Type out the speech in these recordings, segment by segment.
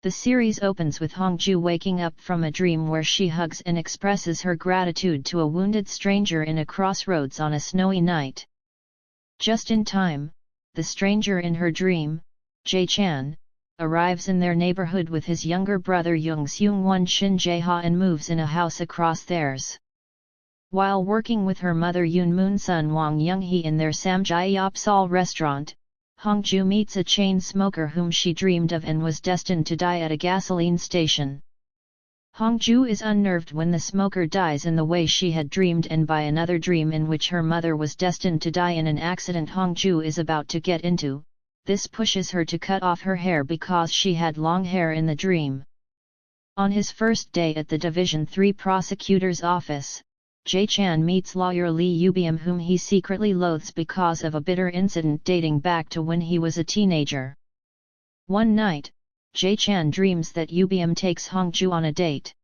The series opens with Hongju waking up from a dream where she hugs and expresses her gratitude to a wounded stranger in a crossroads on a snowy night. Just in time, the stranger in her dream, Jae Chan, arrives in their neighborhood with his younger brother Seung Won Shin Jae-ha and moves in a house across theirs. While working with her mother Yoon Moon son Wang Young-hee in their Samgyeopsal restaurant, Hongju meets a chain smoker whom she dreamed of and was destined to die at a gasoline station. Hongju is unnerved when the smoker dies in the way she had dreamed and by another dream in which her mother was destined to die in an accident Hongju is about to get into. This pushes her to cut off her hair because she had long hair in the dream. On his first day at the Division 3 prosecutor's office, Jae Chan meets lawyer Lee Yu Beom whom he secretly loathes because of a bitter incident dating back to when he was a teenager. One night, Jae Chan dreams that Yu Beom takes Hongju on a date.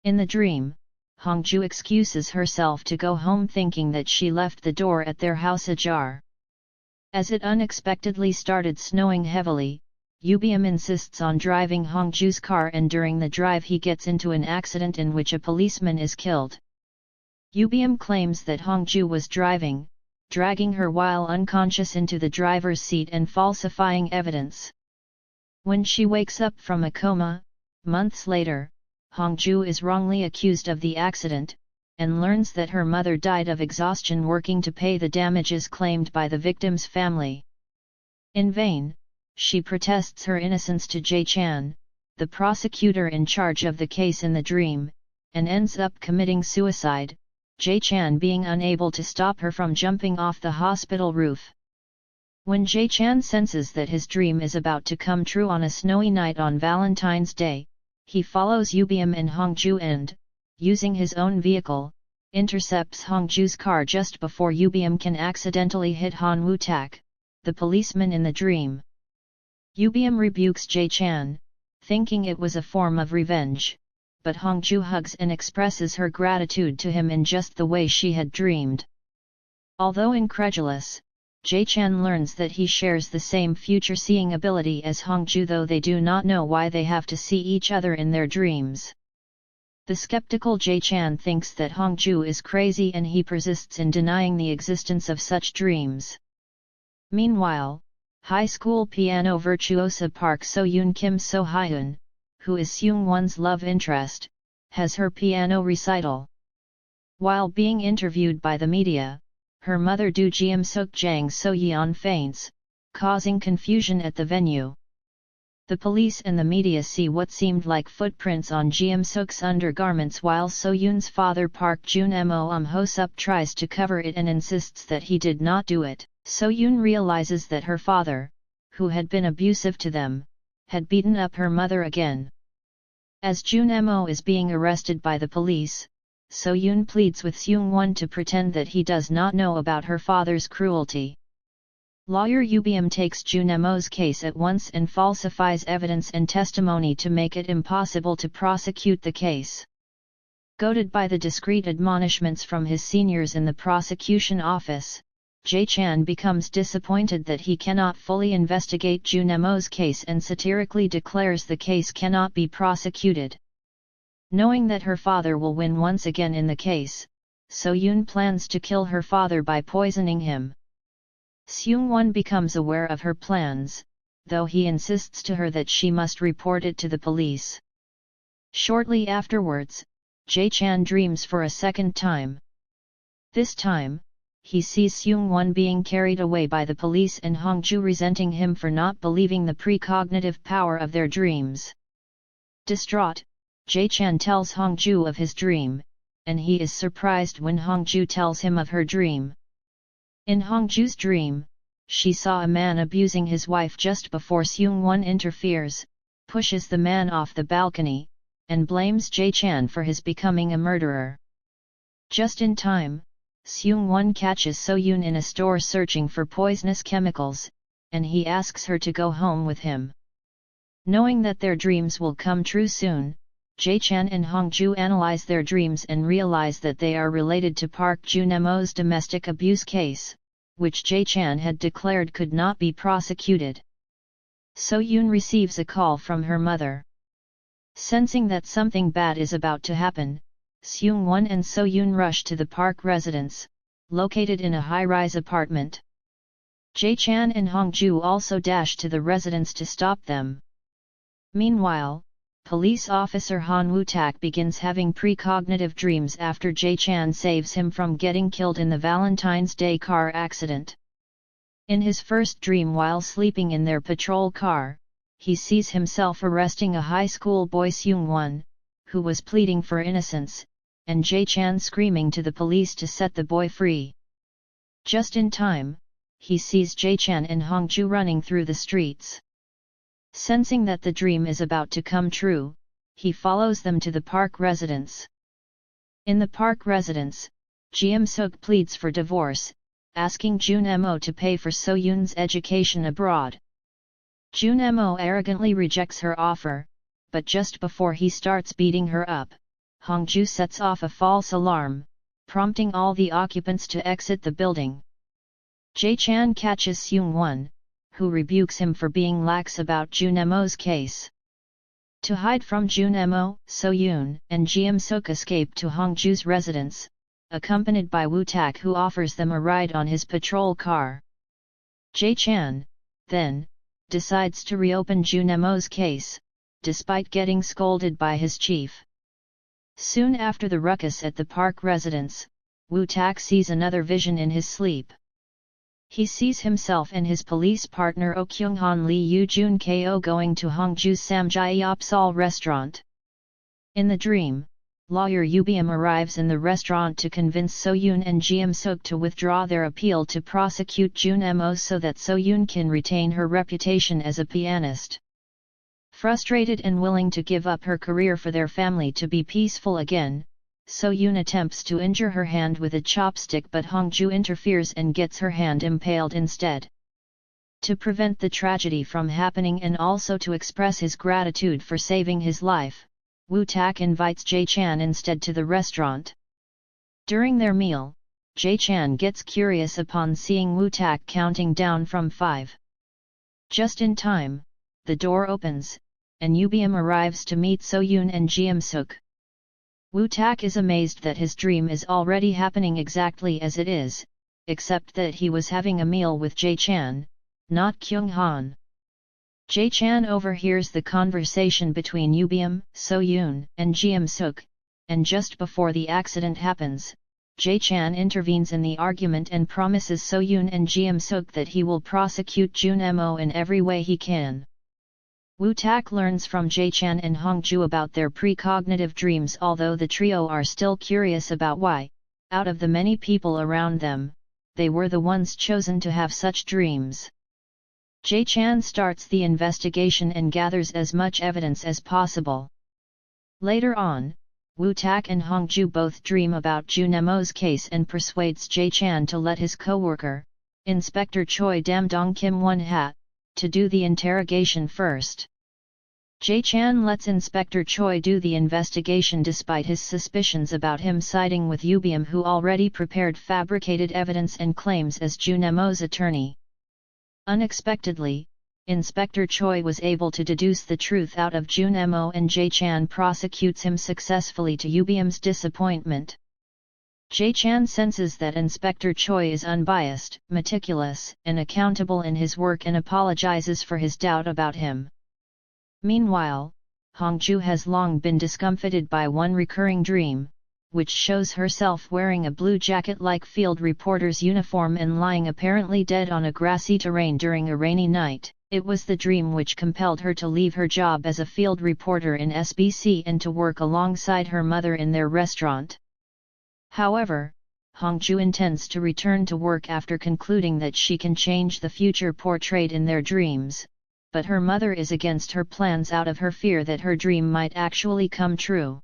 In the dream, Hongju excuses herself to go home thinking that she left the door at their house ajar. As it unexpectedly started snowing heavily, Yu Beom insists on driving Hongju's car and during the drive he gets into an accident in which a policeman is killed. Yu Beom claims that Hongju was driving, dragging her while unconscious into the driver's seat and falsifying evidence. When she wakes up from a coma, months later, Hongju is wrongly accused of the accident, and learns that her mother died of exhaustion working to pay the damages claimed by the victim's family. In vain, she protests her innocence to Jae Chan, the prosecutor in charge of the case in the dream, and ends up committing suicide, Jae Chan being unable to stop her from jumping off the hospital roof. When Jae Chan senses that his dream is about to come true on a snowy night on Valentine's Day, he follows Yu Beom and Hongju and, using his own vehicle, intercepts Hongju's car just before Yu Beom can accidentally hit Han Woo-tak, the policeman in the dream. Yu Beom rebukes Jae Chan, thinking it was a form of revenge, but Hongju hugs and expresses her gratitude to him in just the way she had dreamed. Although incredulous, Jae Chan learns that he shares the same future-seeing ability as Hongju, though they do not know why they have to see each other in their dreams. The skeptical Jae Chan thinks that Hongju is crazy and he persists in denying the existence of such dreams. Meanwhile, high school piano virtuosa Park So-yoon Kim So-hyun, who is Seung Won's love interest, has her piano recital. While being interviewed by the media, her mother Do Jeom-suk Jang So-yeon faints, causing confusion at the venue. The police and the media see what seemed like footprints on Jeom-suk's undergarments while So-yoon's father Park Jun-mo Ho-sup tries to cover it and insists that he did not do it. So-yoon realizes that her father, who had been abusive to them, had beaten up her mother again. As Jun-mo is being arrested by the police, So-yoon pleads with Seung Won to pretend that he does not know about her father's cruelty. Lawyer Yu Beom takes Jun-mo's case at once and falsifies evidence and testimony to make it impossible to prosecute the case. Goaded by the discreet admonishments from his seniors in the prosecution office, Jae Chan becomes disappointed that he cannot fully investigate Jun-mo's case and satirically declares the case cannot be prosecuted. Knowing that her father will win once again in the case, So-yoon plans to kill her father by poisoning him. Seung Won becomes aware of her plans, though he insists to her that she must report it to the police. Shortly afterwards, Jae Chan dreams for a second time. This time, he sees Seung Won being carried away by the police and Hongju resenting him for not believing the precognitive power of their dreams. Distraught, Jae Chan tells Hongju of his dream, and he is surprised when Hongju tells him of her dream. In Hongju's dream, she saw a man abusing his wife just before Seung Won interferes, pushes the man off the balcony, and blames Jae Chan for his becoming a murderer. Just in time, Seung Won catches So-yoon in a store searching for poisonous chemicals, and he asks her to go home with him. Knowing that their dreams will come true soon, Jae Chan and Hongju analyze their dreams and realize that they are related to Park Jun-mo's domestic abuse case, which Jae Chan had declared could not be prosecuted. So-yoon receives a call from her mother. Sensing that something bad is about to happen, Seung Won and So-yoon rush to the park residence, located in a high-rise apartment. Jae Chan and Hongju also dash to the residence to stop them. Meanwhile, police officer Han Woo-tak begins having precognitive dreams after Jae Chan saves him from getting killed in the Valentine's Day car accident. In his first dream while sleeping in their patrol car, he sees himself arresting a high school boy Seung Won, who was pleading for innocence, and Jae Chan screaming to the police to set the boy free. Just in time, he sees Jae Chan and Hongju running through the streets. Sensing that the dream is about to come true, he follows them to the park residence. In the park residence, Jung pleads for divorce, asking Jun-mo to pay for So-yoon's education abroad. Jun-mo arrogantly rejects her offer, but just before he starts beating her up, Hongju sets off a false alarm, prompting all the occupants to exit the building. Jae Chan catches Seung Won, who rebukes him for being lax about Jun-mo's case. To hide from Jun-mo, So-yoon and Jung-suk escape to Hongju's residence, accompanied by Woo-tak, who offers them a ride on his patrol car. Jae Chan, then, decides to reopen Jun-mo's case, despite getting scolded by his chief. Soon after the ruckus at the park residence, Woo-tak sees another vision in his sleep. He sees himself and his police partner Oh Kyung-han Lee Yu Jun Ko going to Hongju's Samgyeopsal restaurant. In the dream, lawyer Yu Beom arrives in the restaurant to convince So-yoon and Jung-suk to withdraw their appeal to prosecute Jun-mo so that So-yoon can retain her reputation as a pianist. Frustrated and willing to give up her career for their family to be peaceful again, So-yoon attempts to injure her hand with a chopstick, but Hongju interferes and gets her hand impaled instead. To prevent the tragedy from happening and also to express his gratitude for saving his life, Woo-tak invites Jae Chan instead to the restaurant. During their meal, Jae Chan gets curious upon seeing Woo-tak counting down from 5. Just in time, the door opens, and Yu Beom arrives to meet So-yoon and Jung-suk. Woo-tak is amazed that his dream is already happening exactly as it is, except that he was having a meal with Jae Chan, not Kyung-han. Jae Chan overhears the conversation between Yu Beom, So-yoon, and Jung-suk, and just before the accident happens, Jae Chan intervenes in the argument and promises So-yoon and Jung-suk that he will prosecute Jun-mo in every way he can. Woo-tak learns from Jae Chan and Hongju about their precognitive dreams, although the trio are still curious about why, out of the many people around them, they were the ones chosen to have such dreams. Jae Chan starts the investigation and gathers as much evidence as possible. Later on, Woo-tak and Hongju both dream about Jun-mo's case and persuades Jae Chan to let his co-worker, Inspector Choi Dam-dong Kim Won-ha, to do the interrogation first. Jae Chan lets Inspector Choi do the investigation despite his suspicions about him siding with Yu Beom, who already prepared fabricated evidence and claims as Jun-mo's attorney. Unexpectedly, Inspector Choi was able to deduce the truth out of Jun-mo, and Jae Chan prosecutes him successfully to Yu Beom's disappointment. Jae Chan senses that Inspector Choi is unbiased, meticulous, and accountable in his work and apologizes for his doubt about him. Meanwhile, Hongju has long been discomfited by one recurring dream, which shows herself wearing a blue jacket-like field reporter's uniform and lying apparently dead on a grassy terrain during a rainy night. It was the dream which compelled her to leave her job as a field reporter in SBC and to work alongside her mother in their restaurant. However, Hongju intends to return to work after concluding that she can change the future portrayed in their dreams, but her mother is against her plans out of her fear that her dream might actually come true.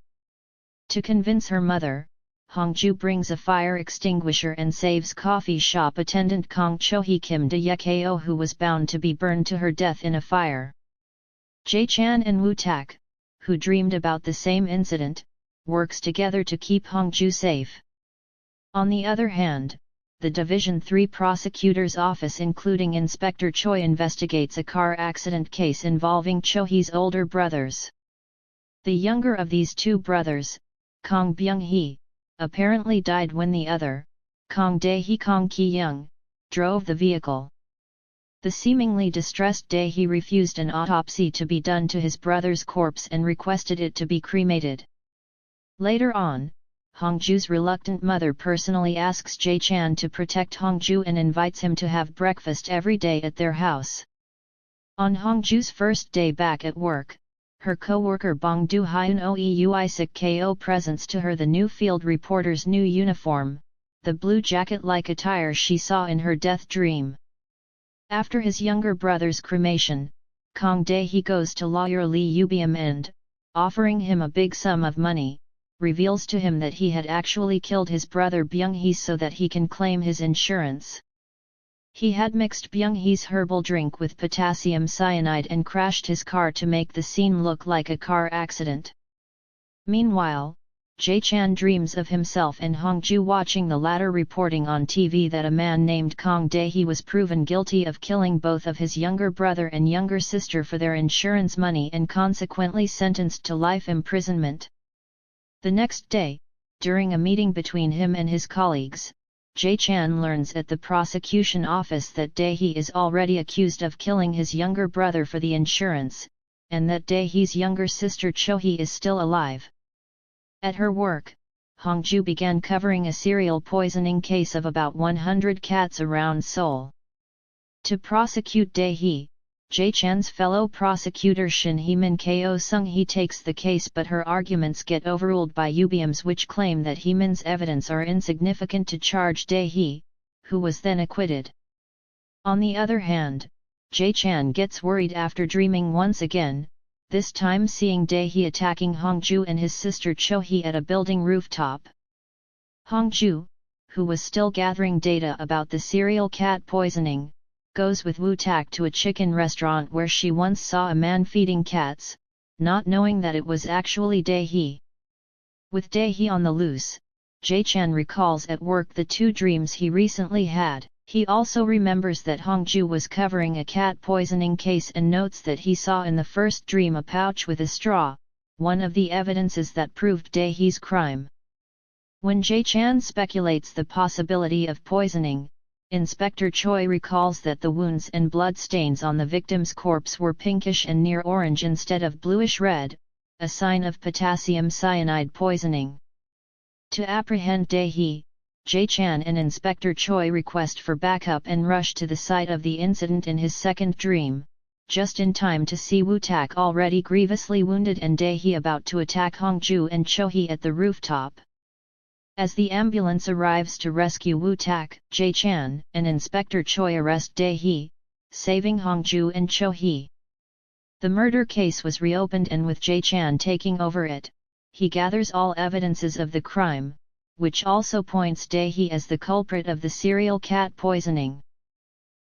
To convince her mother, Hongju brings a fire extinguisher and saves coffee shop attendant Kong Cho-hee Kim De-yeko, who was bound to be burned to her death in a fire. Jae Chan and Woo-tak, who dreamed about the same incident, works together to keep Hongju safe. On the other hand, the Division 3 prosecutor's office including Inspector Choi investigates a car accident case involving Cho-hee's older brothers. The younger of these two brothers, Kang Byung-hee, apparently died when the other, Kang Dae-hee Kang Ki-young, drove the vehicle. The seemingly distressed Dae-hee refused an autopsy to be done to his brother's corpse and requested it to be cremated. Later on, Hongju's reluctant mother personally asks Jae Chan to protect Hongju and invites him to have breakfast every day at their house. On Hongju's first day back at work, her co-worker Bong Do-hyun Oeui-sik ko presents to her the new field reporter's new uniform, the blue jacket-like attire she saw in her death dream. After his younger brother's cremation, Kang Dae-hee goes to lawyer Lee Yu Beom and, offering him a big sum of money, reveals to him that he had actually killed his brother Byung-hee so that he can claim his insurance. He had mixed Byung-hee's herbal drink with potassium cyanide and crashed his car to make the scene look like a car accident. Meanwhile, Jae Chan dreams of himself and Hongju watching the latter reporting on TV that a man named Kang Dae-hee was proven guilty of killing both of his younger brother and younger sister for their insurance money and consequently sentenced to life imprisonment. The next day, during a meeting between him and his colleagues, Jae Chan learns at the prosecution office that Dae-hee is already accused of killing his younger brother for the insurance, and that Dae-hee's younger sister Cho-hee is still alive. At her work, Hongju began covering a serial poisoning case of about 100 cats around Seoul. To prosecute Dae-hee, Jae Chan's fellow prosecutor Shin Hee-min Ko Sung-hee takes the case, but her arguments get overruled by Yu Beom's, which claim that Hee-min's evidence are insignificant to charge Dae-hee, who was then acquitted. On the other hand, Jae Chan gets worried after dreaming once again, this time seeing Dae-hee attacking Hongju and his sister Cho-hee at a building rooftop. Hongju, who was still gathering data about the serial cat poisoning, goes with Woo-tak to a chicken restaurant where she once saw a man feeding cats, not knowing that it was actually Dae-hee. With Dae-hee on the loose, Jae Chan recalls at work the two dreams he recently had. He also remembers that Hongju was covering a cat poisoning case and notes that he saw in the first dream a pouch with a straw, one of the evidences that proved Dae-hee's crime. When Jae Chan speculates the possibility of poisoning, Inspector Choi recalls that the wounds and blood stains on the victim's corpse were pinkish and near orange instead of bluish-red, a sign of potassium cyanide poisoning. To apprehend Dae-hee, Jae Chan and Inspector Choi request for backup and rush to the site of the incident in his second dream, just in time to see Woo-tak already grievously wounded and Dae-hee about to attack Hongju and Cho-hee at the rooftop. As the ambulance arrives to rescue Woo-tak, Jae Chan and Inspector Choi arrest Dae-hee, saving Hongju and Cho-hee. The murder case was reopened, and with Jae Chan taking over it, he gathers all evidences of the crime, which also points Dae-hee as the culprit of the serial cat poisoning.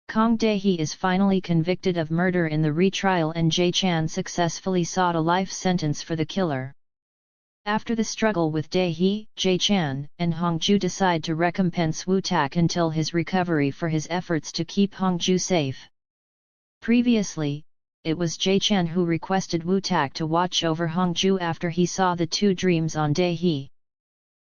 Kang Dae-hee is finally convicted of murder in the retrial, and Jae Chan successfully sought a life sentence for the killer. After the struggle with Dae-hee, Jae Chan and Hongju decide to recompense Woo-tak until his recovery for his efforts to keep Hongju safe. Previously, it was Jae Chan who requested Woo-tak to watch over Hongju after he saw the two dreams on Dae-hee.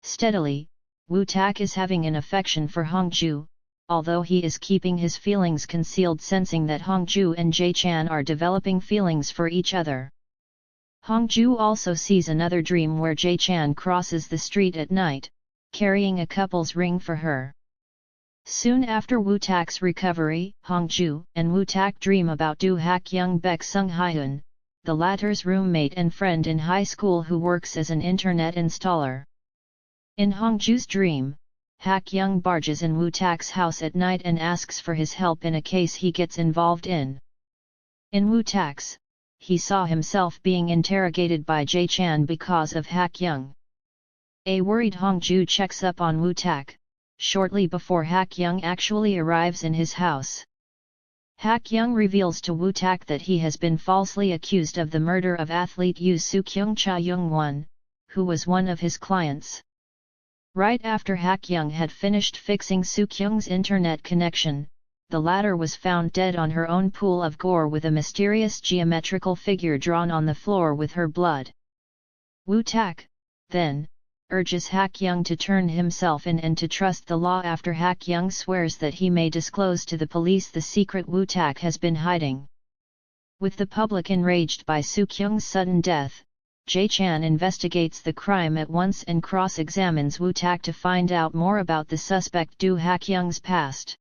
Steadily, Woo-tak is having an affection for Hongju, although he is keeping his feelings concealed, sensing that Hongju and Jae Chan are developing feelings for each other. Hongju also sees another dream where Jae Chan crosses the street at night, carrying a couple's ring for her. Soon after Woo-tak's recovery, Hongju and Woo-tak dream about Do Hak-young Baek Sung-hyun, the latter's roommate and friend in high school who works as an internet installer. In Hongju's dream, Hak-young barges in Woo-tak's house at night and asks for his help in a case he gets involved in. In Woo-tak's, he saw himself being interrogated by Jae Chan because of Hak-young. A worried Hongju checks up on Woo-tak, shortly before Hak-young actually arrives in his house. Hak-young reveals to Woo-tak that he has been falsely accused of the murder of athlete Yu Suk-young Cha Jung Won, who was one of his clients. Right after Hak Young had finished fixing Soo-kyung's internet connection, the latter was found dead on her own pool of gore with a mysterious geometrical figure drawn on the floor with her blood. Woo-tak, then, urges Hak Young to turn himself in and to trust the law after Hak Young swears that he may disclose to the police the secret Woo-tak has been hiding. With the public enraged by Soo-kyung's sudden death, Jae Chan investigates the crime at once and cross-examines Woo-tak to find out more about the suspect Do Hak Young's past.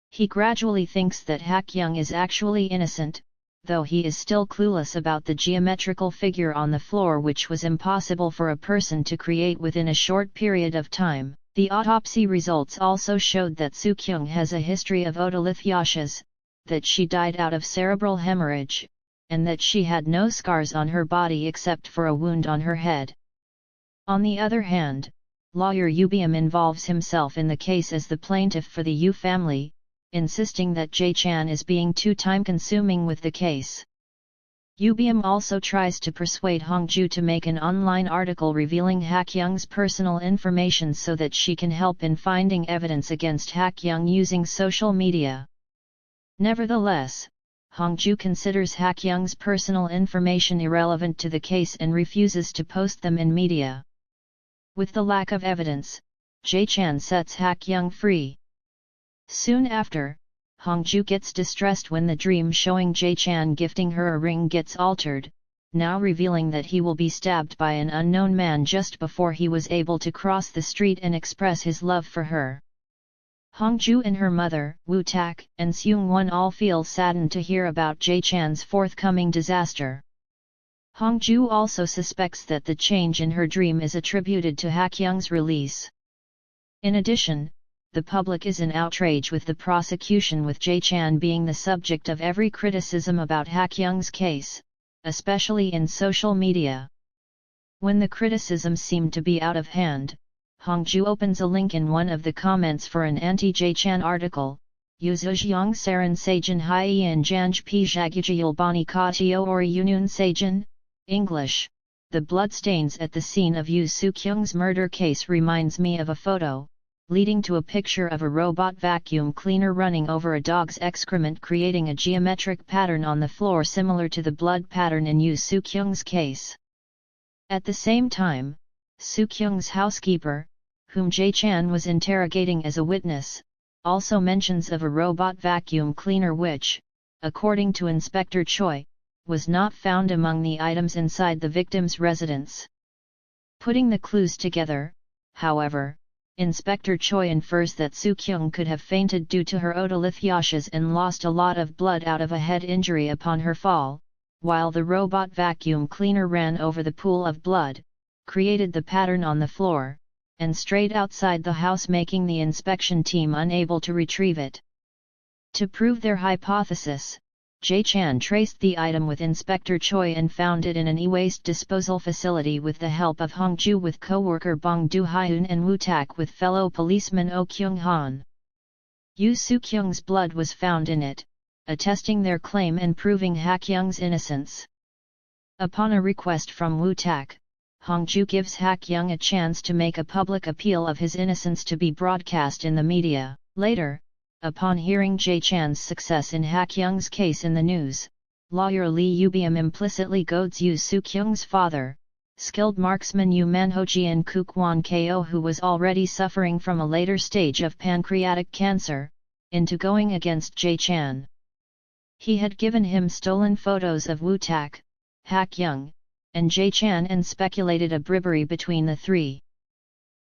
He gradually thinks that Hak Young is actually innocent, though he is still clueless about the geometrical figure on the floor which was impossible for a person to create within a short period of time. The autopsy results also showed that Soo-kyung has a history of otoliths, that she died out of cerebral hemorrhage, and that she had no scars on her body except for a wound on her head. On the other hand, lawyer Yu Beom involves himself in the case as the plaintiff for the Yu family, insisting that Jae Chan is being too time-consuming with the case. Yu Beom also tries to persuade Hongju to make an online article revealing Hak Young's personal information so that she can help in finding evidence against Hak Young using social media. Nevertheless, Hongju considers Hak Young's personal information irrelevant to the case and refuses to post them in media. With the lack of evidence, Jae Chan sets Hak Young free. Soon after, Hongju gets distressed when the dream showing Jae Chan gifting her a ring gets altered, now revealing that he will be stabbed by an unknown man just before he was able to cross the street and express his love for her. Hongju and her mother, Woo-tak, and Seung Won all feel saddened to hear about Jae Chan's forthcoming disaster. Hongju also suspects that the change in her dream is attributed to Hak Young's release. In addition, the public is in outrage with the prosecution, with Jae Chan being the subject of every criticism about Hak Young's case, especially in social media. When the criticisms seem to be out of hand, Hongju opens a link in one of the comments for an anti-Jae Chan article, Yuzuzhyong Saran Sajin Haiyan Janj P Jagujil Bani Ka Tio Ori Yunun Sajin, English. The bloodstains at the scene of Yu Soo-kyung's murder case reminds me of a photo, leading to a picture of a robot vacuum cleaner running over a dog's excrement, creating a geometric pattern on the floor similar to the blood pattern in Yu Soo-kyung's case. At the same time, Soo-kyung's housekeeper, whom Jae Chan was interrogating as a witness, also mentions of a robot vacuum cleaner which, according to Inspector Choi, was not found among the items inside the victim's residence. Putting the clues together, however, Inspector Choi infers that Soo-kyung could have fainted due to her otoliths and lost a lot of blood out of a head injury upon her fall, while the robot vacuum cleaner ran over the pool of blood, created the pattern on the floor, and strayed outside the house, making the inspection team unable to retrieve it. To prove their hypothesis, Jae Chan traced the item with Inspector Choi and found it in an e-waste disposal facility with the help of Hongju with co-worker Bong Do-hyun and Woo-tak with fellow policeman Oh Kyung-han. Yu Soo-kyung's blood was found in it, attesting their claim and proving Hak Young's innocence. Upon a request from Woo-tak, Hongju gives Hak Young a chance to make a public appeal of his innocence to be broadcast in the media. Later, upon hearing Jae Chan's success in Hak Young's case in the news, lawyer Lee Yu Beom implicitly goads Yu Soo-kyung's father, skilled marksman Yu Man-ho-jian Kuk-won Ko, who was already suffering from a later stage of pancreatic cancer, into going against Jae Chan. He had given him stolen photos of Woo-tak, Hak Young, and Jae Chan and speculated a bribery between the three.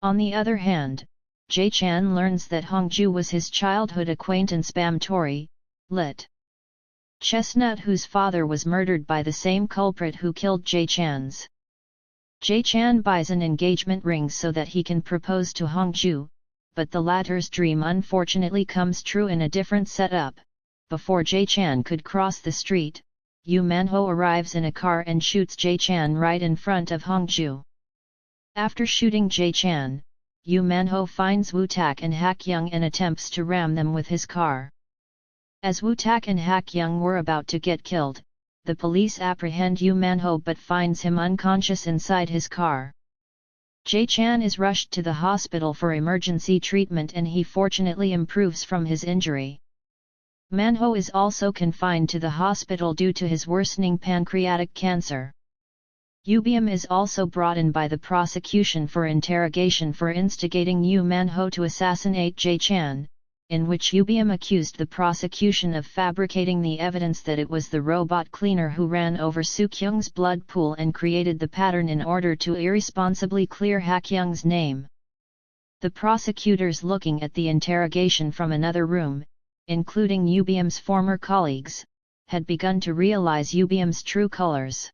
On the other hand, Jae Chan learns that Hongju was his childhood acquaintance Bam Tori, lit. Chestnut, whose father was murdered by the same culprit who killed Jae Chan's. Jae Chan buys an engagement ring so that he can propose to Hongju, but the latter's dream unfortunately comes true in a different setup. Before Jae Chan could cross the street, Yu Man-ho arrives in a car and shoots Jae Chan right in front of Hongju. After shooting Jae Chan, Yu Man-ho finds Woo-tak and Hak Young and attempts to ram them with his car. As Woo-tak and Hak Young were about to get killed, the police apprehend Yu Man-ho but finds him unconscious inside his car. Jae Chan is rushed to the hospital for emergency treatment and he fortunately improves from his injury. Man-ho is also confined to the hospital due to his worsening pancreatic cancer. Yu Beom is also brought in by the prosecution for interrogation for instigating Yu Man-ho to assassinate Jae Chan, in which Yu Beom accused the prosecution of fabricating the evidence that it was the robot cleaner who ran over Soo-kyung's blood pool and created the pattern in order to irresponsibly clear Ha-kyung's name. The prosecutors looking at the interrogation from another room, including Yu Beom's former colleagues, had begun to realize Yu Beom's true colors.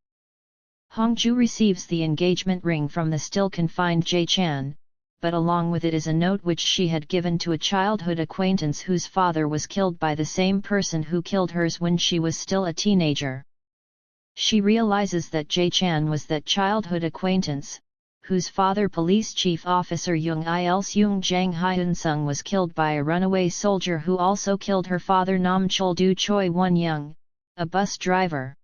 Hongju receives the engagement ring from the still confined Jae Chan, but along with it is a note which she had given to a childhood acquaintance whose father was killed by the same person who killed hers when she was still a teenager. She realizes that Jae Chan was that childhood acquaintance, whose father police chief officer Jung Il-seung Jang Hyun-sung was killed by a runaway soldier who also killed her father Nam Chol-du Choi Won-young, a bus driver.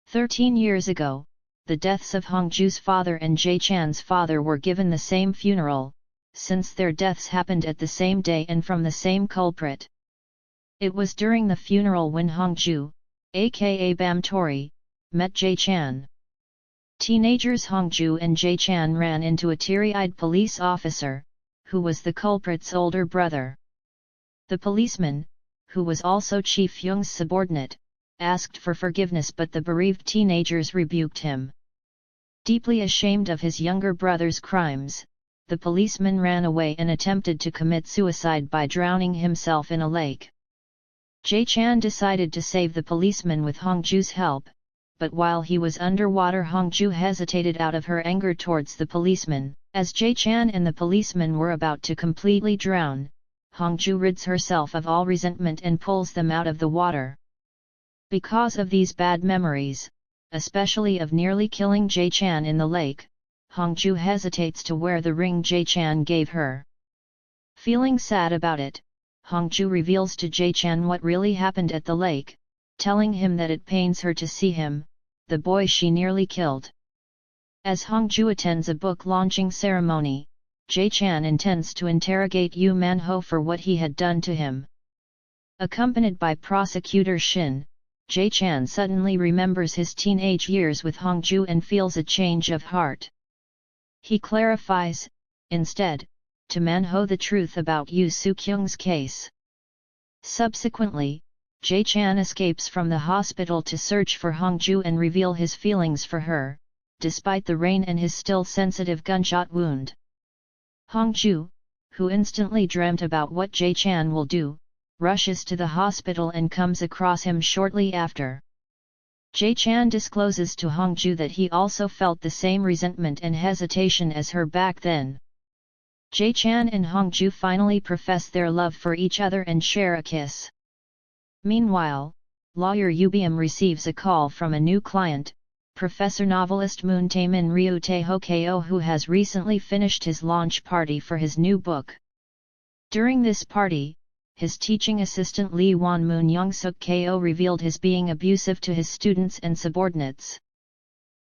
13 years ago, the deaths of Hongju's father and Jae Chan's father were given the same funeral, since their deaths happened at the same day and from the same culprit. It was during the funeral when Hongju, aka Bam Tori, met Jae Chan. Teenagers Hongju and Jae Chan ran into a teary-eyed police officer, who was the culprit's older brother. The policeman, who was also Chief Young's subordinate, asked for forgiveness but the bereaved teenagers rebuked him. Deeply ashamed of his younger brother's crimes, the policeman ran away and attempted to commit suicide by drowning himself in a lake. Jae Chan decided to save the policeman with Hongju's help, but while he was underwater Hongju hesitated out of her anger towards the policeman. As Jae Chan and the policeman were about to completely drown, Hongju rids herself of all resentment and pulls them out of the water. Because of these bad memories, especially of nearly killing Jae Chan in the lake, Hongju hesitates to wear the ring Jae Chan gave her. Feeling sad about it, Hongju reveals to Jae Chan what really happened at the lake, telling him that it pains her to see him, the boy she nearly killed. As Hongju attends a book launching ceremony, Jae Chan intends to interrogate Yu Man-ho for what he had done to him. Accompanied by prosecutor Shin, Jae Chan suddenly remembers his teenage years with Hongju and feels a change of heart. He clarifies, instead, to Man-ho the truth about Yu Soo-kyung's case. Subsequently, Jae Chan escapes from the hospital to search for Hongju and reveal his feelings for her, despite the rain and his still sensitive gunshot wound. Hongju, who instantly dreamt about what Jae Chan will do, rushes to the hospital and comes across him shortly after. Jae Chan discloses to Hongju that he also felt the same resentment and hesitation as her back then. Jae Chan and Hongju finally profess their love for each other and share a kiss. Meanwhile, lawyer Yu Beom receives a call from a new client, Professor novelist Moon Taemin Ryu Tae-ho Ko, who has recently finished his launch party for his new book. During this party, his teaching assistant Lee Won Moon Yongsuk Ko revealed his being abusive to his students and subordinates.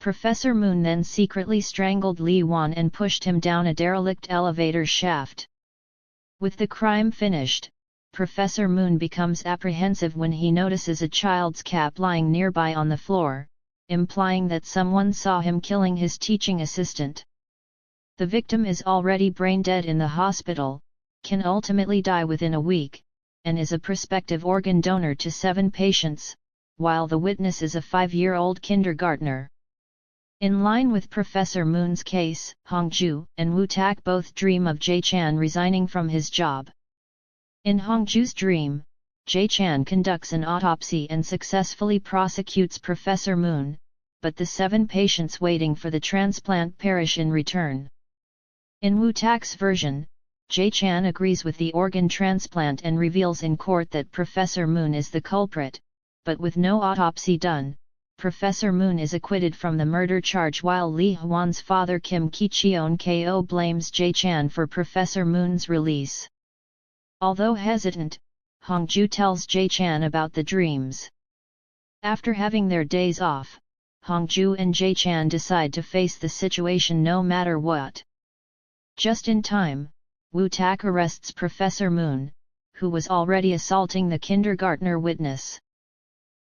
Professor Moon then secretly strangled Lee Won and pushed him down a derelict elevator shaft. With the crime finished, Professor Moon becomes apprehensive when he notices a child's cap lying nearby on the floor, implying that someone saw him killing his teaching assistant. The victim is already brain dead in the hospital, can ultimately die within a week, and is a prospective organ donor to 7 patients, while the witness is a 5-year-old kindergartner. In line with Professor Moon's case, Hongju and Woo-tak both dream of Jae Chan resigning from his job. In Hongju's dream, Jae Chan conducts an autopsy and successfully prosecutes Professor Moon, but the 7 patients waiting for the transplant perish in return. In Woo-tak's version, Jae Chan agrees with the organ transplant and reveals in court that Professor Moon is the culprit, but with no autopsy done, Professor Moon is acquitted from the murder charge while Lee Hwan's father Kim Ki-cheon Ko blames Jae Chan for Professor Moon's release. Although hesitant, Hongju tells Jae Chan about the dreams. After having their days off, Hongju and Jae Chan decide to face the situation no matter what. Just in time, Woo Tak arrests Professor Moon, who was already assaulting the kindergartner witness.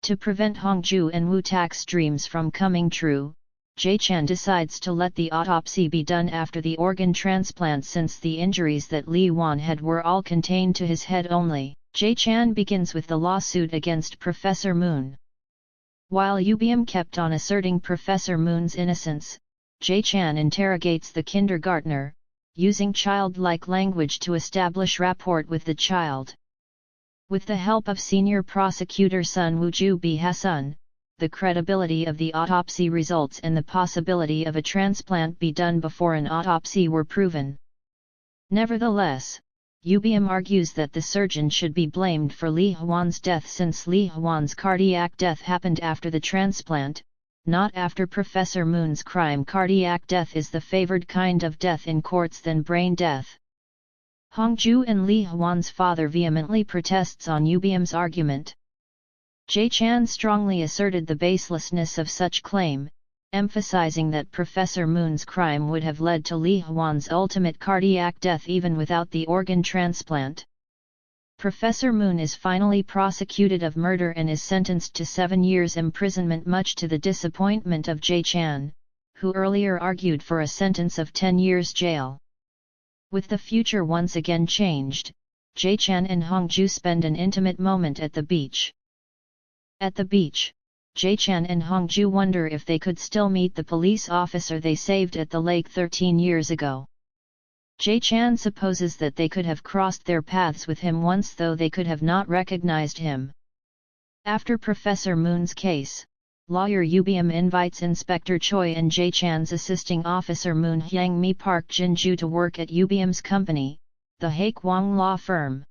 To prevent Hongju and Woo Tak's dreams from coming true, Jae Chan decides to let the autopsy be done after the organ transplant since the injuries that Lee Won had were all contained to his head only. Jae Chan begins with the lawsuit against Professor Moon. While Yu Beom kept on asserting Professor Moon's innocence, Jae Chan interrogates the kindergartner, using childlike language to establish rapport with the child. With the help of senior prosecutor Sun Woo-ju Bi-ha-sun, the credibility of the autopsy results and the possibility of a transplant be done before an autopsy were proven. Nevertheless, Yu Beom argues that the surgeon should be blamed for Lee Hwan's death since Lee Hwan's cardiac death happened after the transplant, not after Professor Moon's crime. Cardiac death is the favored kind of death in courts than brain death. Hongju and Lee Hwan's father vehemently protests on Yu Beom's argument. Jae Chan strongly asserted the baselessness of such claim, emphasizing that Professor Moon's crime would have led to Lee Hwan's ultimate cardiac death even without the organ transplant. Professor Moon is finally prosecuted of murder and is sentenced to 7 years imprisonment, much to the disappointment of Jae Chan, who earlier argued for a sentence of 10 years jail. With the future once again changed, Jae Chan and Hongju spend an intimate moment at the beach. At the beach, Jae Chan and Hongju wonder if they could still meet the police officer they saved at the lake 13 years ago. Jae Chan supposes that they could have crossed their paths with him once, though they could have not recognized him. After Professor Moon's case, lawyer Yu Beom invites Inspector Choi and Jae Chan's assisting officer Moon Hyang Mi Park Jin-ju to work at Yu Beom's company, the Haekwang law firm.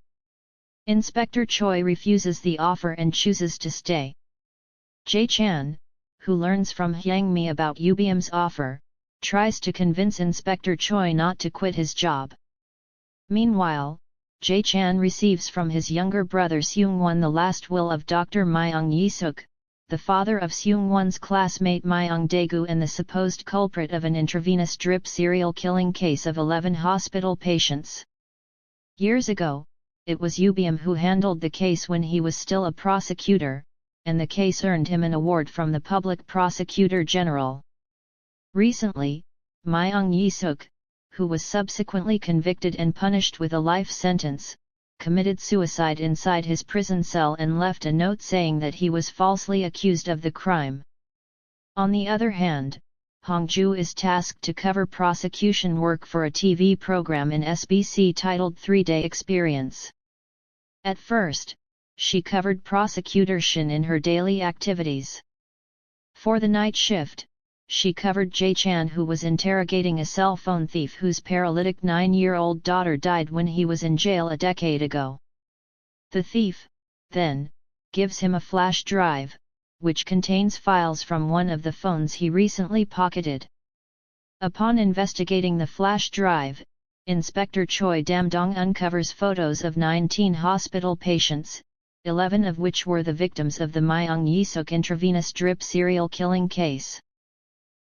Inspector Choi refuses the offer and chooses to stay. Jae Chan, who learns from Hyang Mi about Yu Beom's offer, tries to convince Inspector Choi not to quit his job. Meanwhile, Jae Chan receives from his younger brother Seung Won the last will of Dr. Myung Yi-suk, the father of Seung Won's classmate Myung Daegu and the supposed culprit of an intravenous drip serial killing case of 11 hospital patients. Years ago, it was Yu Beom who handled the case when he was still a prosecutor, and the case earned him an award from the Public Prosecutor General. Recently, Myung Yi-suk, who was subsequently convicted and punished with a life sentence, committed suicide inside his prison cell and left a note saying that he was falsely accused of the crime. On the other hand, Hongju is tasked to cover prosecution work for a TV program in SBC titled 3-Day Experience. At first, she covered prosecutor Shin in her daily activities. For the night shift, she covered Jae Chan, who was interrogating a cell phone thief whose paralytic 9-year-old daughter died when he was in jail a decade ago. The thief, then, gives him a flash drive, which contains files from one of the phones he recently pocketed. Upon investigating the flash drive, Inspector Choi Dam-dong uncovers photos of 19 hospital patients, 11 of which were the victims of the Myung Yi-suk intravenous drip serial killing case.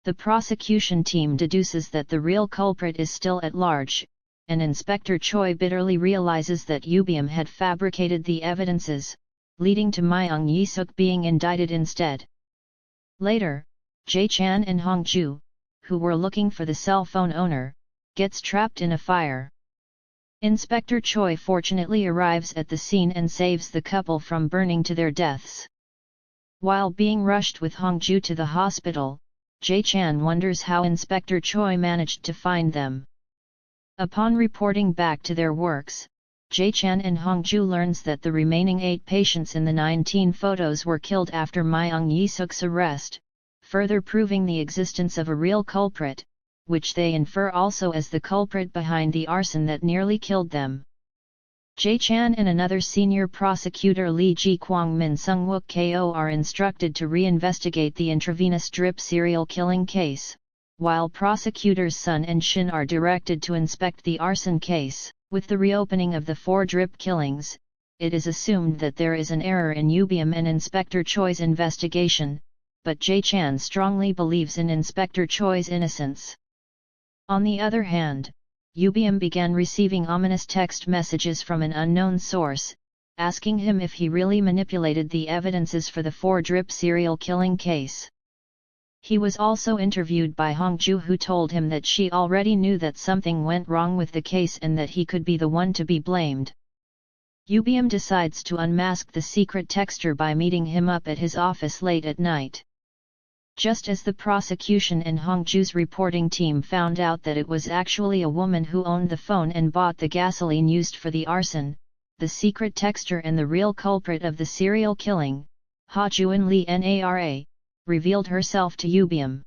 The prosecution team deduces that the real culprit is still at large, and Inspector Choi bitterly realizes that Yu Beom had fabricated the evidences, leading to Myung Yi-suk being indicted instead. Later, Jae Chan and Hongju, who were looking for the cell phone owner, gets trapped in a fire. Inspector Choi fortunately arrives at the scene and saves the couple from burning to their deaths. While being rushed with Hongju to the hospital, Jae Chan wonders how Inspector Choi managed to find them. Upon reporting back to their works, Jae Chan and Hongju learns that the remaining 8 patients in the 19 photos were killed after Myung Yi-suk's arrest, further proving the existence of a real culprit, which they infer also as the culprit behind the arson that nearly killed them. Jae Chan and another senior prosecutor Lee Ji-kwang Min Sung-wook Ko are instructed to reinvestigate the intravenous drip serial killing case, while prosecutors Sun and Shin are directed to inspect the arson case. With the reopening of the 4 drip killings, it is assumed that there is an error in Yu Beom and Inspector Choi's investigation, but Jae Chan strongly believes in Inspector Choi's innocence. On the other hand, Yu Beom began receiving ominous text messages from an unknown source, asking him if he really manipulated the evidences for the 4-drip serial killing case. He was also interviewed by Hongju, who told him that she already knew that something went wrong with the case and that he could be the one to be blamed. Yu Beom decides to unmask the secret texter by meeting him up at his office late at night. Just as the prosecution and Hongju's reporting team found out that it was actually a woman who owned the phone and bought the gasoline used for the arson, the secret texter and the real culprit of the serial killing, Ha Juan Lee Nara, revealed herself to Yu Beom.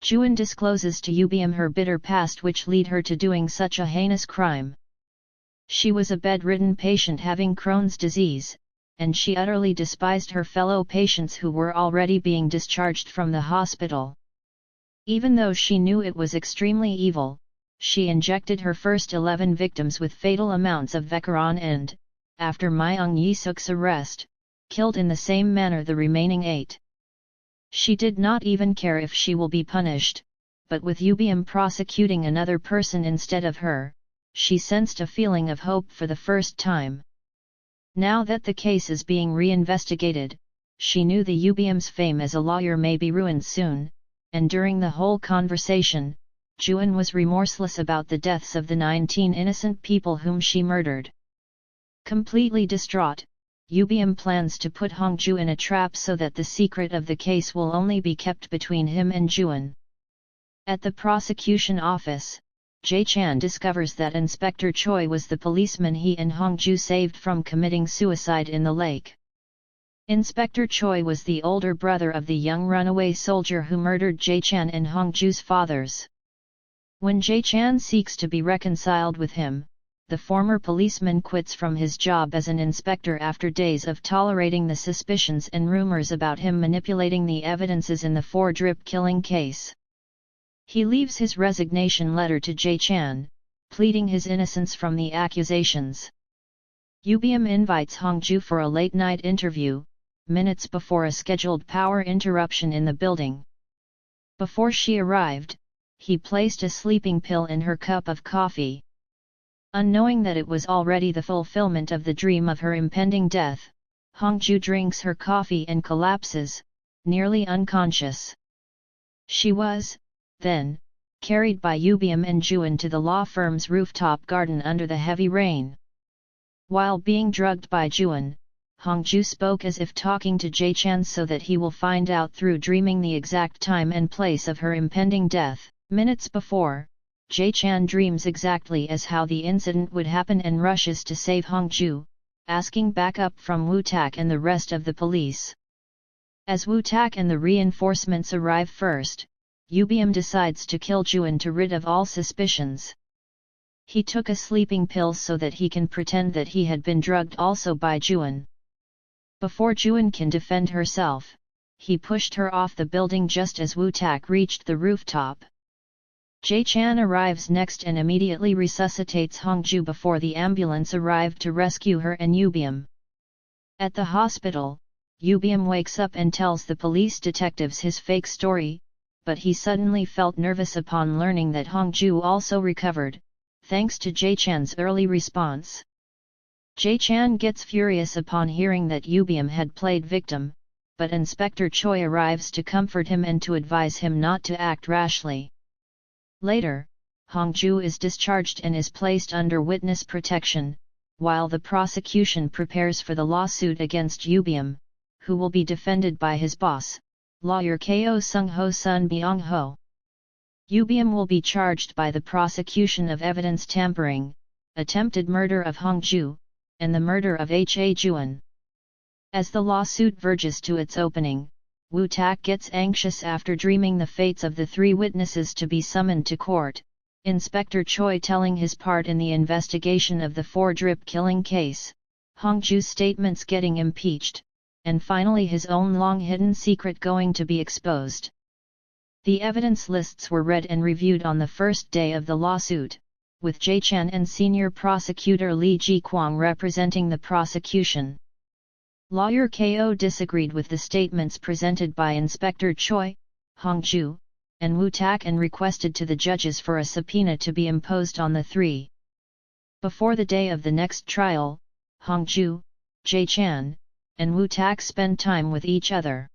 Juan discloses to Yu Beom her bitter past which lead her to doing such a heinous crime. She was a bedridden patient having Crohn's disease, and she utterly despised her fellow patients who were already being discharged from the hospital. Even though she knew it was extremely evil, she injected her first 11 victims with fatal amounts of Vekaron and, after Myung Yi-suk's arrest, killed in the same manner the remaining 8. She did not even care if she will be punished, but with Yu Beom prosecuting another person instead of her, she sensed a feeling of hope for the first time. Now that the case is being reinvestigated, she knew the Yu Beom's fame as a lawyer may be ruined soon, and during the whole conversation, Juan was remorseless about the deaths of the 19 innocent people whom she murdered. Completely distraught, Yu Beom plans to put Hongju in a trap so that the secret of the case will only be kept between him and Juan. At the prosecution office, Jae Chan discovers that Inspector Choi was the policeman he and Hongju saved from committing suicide in the lake. Inspector Choi was the older brother of the young runaway soldier who murdered Jae Chan and Hongju's fathers. When Jae Chan seeks to be reconciled with him, the former policeman quits from his job as an inspector after days of tolerating the suspicions and rumors about him manipulating the evidences in the 4-drip killing case. He leaves his resignation letter to Jae Chan, pleading his innocence from the accusations. Yu Beom invites Hongju for a late-night interview, minutes before a scheduled power interruption in the building. Before she arrived, he placed a sleeping pill in her cup of coffee. Unknowing that it was already the fulfillment of the dream of her impending death, Hongju drinks her coffee and collapses, nearly unconscious. She was, then, carried by Yu Beom and Juan to the law firm's rooftop garden under the heavy rain. While being drugged by Juan, Hongju spoke as if talking to Jae Chan so that he will find out through dreaming the exact time and place of her impending death. Minutes before, Jae Chan dreams exactly as how the incident would happen and rushes to save Hongju, asking backup from Woo Tak and the rest of the police. As Woo Tak and the reinforcements arrive first, Yu Beom decides to kill Juan to rid of all suspicions. He took a sleeping pill so that he can pretend that he had been drugged also by Juan. Before Juan can defend herself, he pushed her off the building just as Woo Tak reached the rooftop. Jae Chan arrives next and immediately resuscitates Hongju before the ambulance arrived to rescue her and Yu Beom. At the hospital, Yu Beom wakes up and tells the police detectives his fake story, but he suddenly felt nervous upon learning that Hongju also recovered, thanks to Jae Chan's early response. Jae Chan gets furious upon hearing that Yu Beom had played victim, but Inspector Choi arrives to comfort him and to advise him not to act rashly. Later, Hongju is discharged and is placed under witness protection, while the prosecution prepares for the lawsuit against Yu Beom, who will be defended by his boss, lawyer Ko Sung-ho Sun Byung-ho. Yu Beom will be charged by the prosecution of evidence tampering, attempted murder of Hongju, and the murder of Ha Juan. As the lawsuit verges to its opening, Woo Tak gets anxious after dreaming the fates of the 3 witnesses to be summoned to court, Inspector Choi telling his part in the investigation of the 4-drip killing case, Hongju's statements getting impeached, and finally his own long-hidden secret going to be exposed. The evidence lists were read and reviewed on the first day of the lawsuit, with Jae Chan and senior prosecutor Lee Ji Kwang representing the prosecution. Lawyer KO disagreed with the statements presented by Inspector Choi, Hongju, and Woo-tak and requested to the judges for a subpoena to be imposed on the three. Before the day of the next trial, Hongju, Jae Chan, and Woo-tak spent time with each other.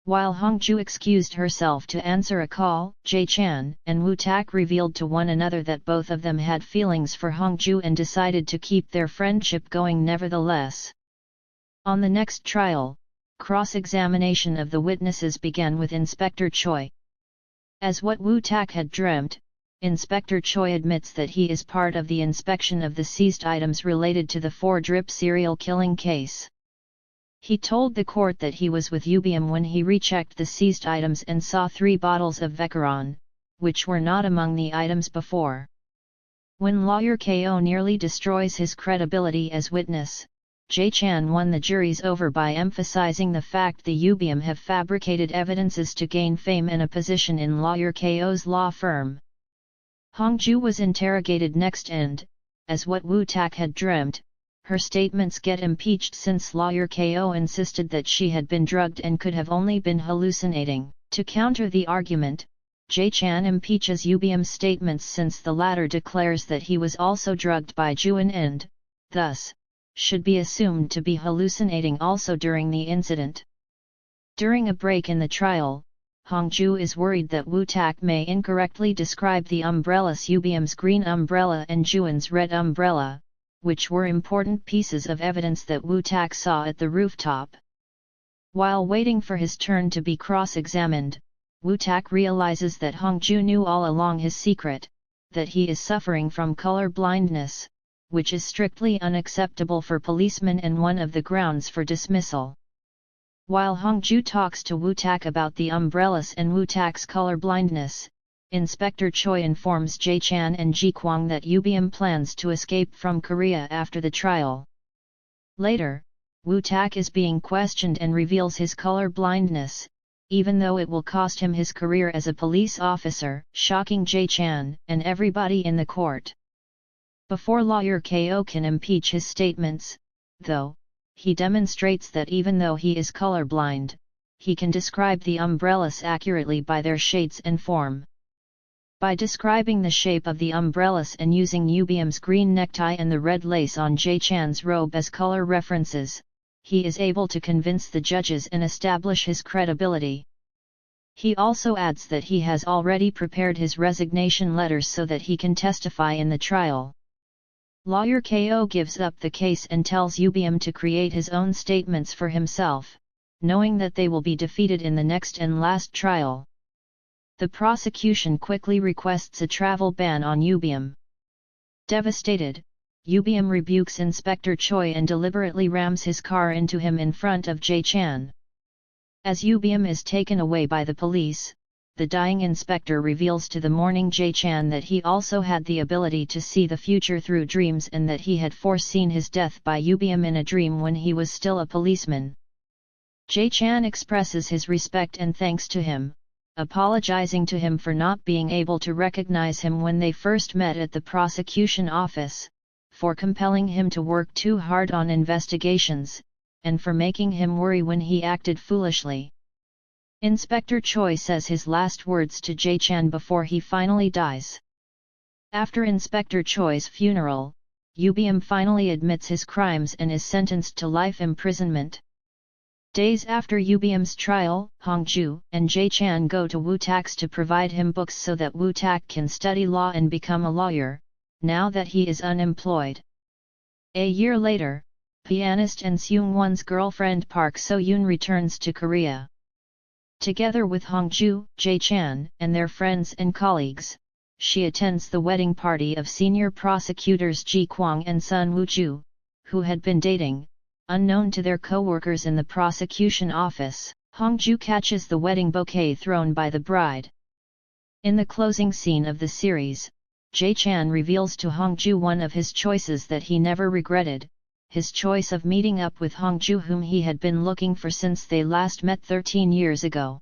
While Hongju excused herself to answer a call, Jae Chan and Woo-tak revealed to one another that both of them had feelings for Hongju and decided to keep their friendship going nevertheless. On the next trial, cross-examination of the witnesses began with Inspector Choi. As what Woo-tak had dreamt, Inspector Choi admits that he is part of the inspection of the seized items related to the 4-drip serial killing case. He told the court that he was with Yu Beom when he rechecked the seized items and saw 3 bottles of Vecchiron, which were not among the items before. When lawyer KO nearly destroys his credibility as witness, Jae Chan won the juries over by emphasizing the fact the Yu Beom have fabricated evidences to gain fame and a position in lawyer KO's law firm. Hongju was interrogated next and, as what Woo-tak had dreamt, her statements get impeached since lawyer KO insisted that she had been drugged and could have only been hallucinating. To counter the argument, Jae Chan impeaches Yu Beom's statements since the latter declares that he was also drugged by Juan and, thus, should be assumed to be hallucinating also during the incident. During a break in the trial, Hongju is worried that Woo-tak may incorrectly describe the umbrellas Yu Beom's green umbrella and Juan's red umbrella, which were important pieces of evidence that Woo-tak saw at the rooftop. While waiting for his turn to be cross-examined, Woo-tak realizes that Hongju knew all along his secret, that he is suffering from color blindness, which is strictly unacceptable for policemen and one of the grounds for dismissal. While Hongju talks to Woo-tak about the umbrellas and Woo-tak's color blindness, Inspector Choi informs Jae Chan and Ji Kwang that Yu Beom plans to escape from Korea after the trial. Later, Woo-tak is being questioned and reveals his color blindness, even though it will cost him his career as a police officer, shocking Jae Chan and everybody in the court. Before lawyer KO can impeach his statements, though, he demonstrates that even though he is colorblind, he can describe the umbrellas accurately by their shades and form. By describing the shape of the umbrellas and using Yu Beom's green necktie and the red lace on Jae Chan's robe as color references, he is able to convince the judges and establish his credibility. He also adds that he has already prepared his resignation letters so that he can testify in the trial. Lawyer KO gives up the case and tells Yu Beom to create his own statements for himself, knowing that they will be defeated in the next and last trial. The prosecution quickly requests a travel ban on Yu Beom. Devastated, Yu Beom rebukes Inspector Choi and deliberately rams his car into him in front of Jae Chan. As Yu Beom is taken away by the police, the dying inspector reveals to the mourning Jae Chan that he also had the ability to see the future through dreams and that he had foreseen his death by Yu Beom in a dream when he was still a policeman. Jae Chan expresses his respect and thanks to him, apologizing to him for not being able to recognize him when they first met at the prosecution office, for compelling him to work too hard on investigations, and for making him worry when he acted foolishly. Inspector Choi says his last words to Jae Chan before he finally dies. After Inspector Choi's funeral, Yu Beom finally admits his crimes and is sentenced to life imprisonment. Days after Yu Beom's trial, Hongju and Jae Chan go to Woo-tak's to provide him books so that Woo-tak can study law and become a lawyer, now that he is unemployed. A year later, pianist and Seung Won's girlfriend Park So-yoon returns to Korea. Together with Hongju, Jae Chan, and their friends and colleagues, she attends the wedding party of senior prosecutors Ji Kwang and Sun Woo-ju, who had been dating, unknown to their co-workers in the prosecution office. Hongju catches the wedding bouquet thrown by the bride. In the closing scene of the series, Jae Chan reveals to Hongju one of his choices that he never regretted, his choice of meeting up with Hongju whom he had been looking for since they last met 13 years ago.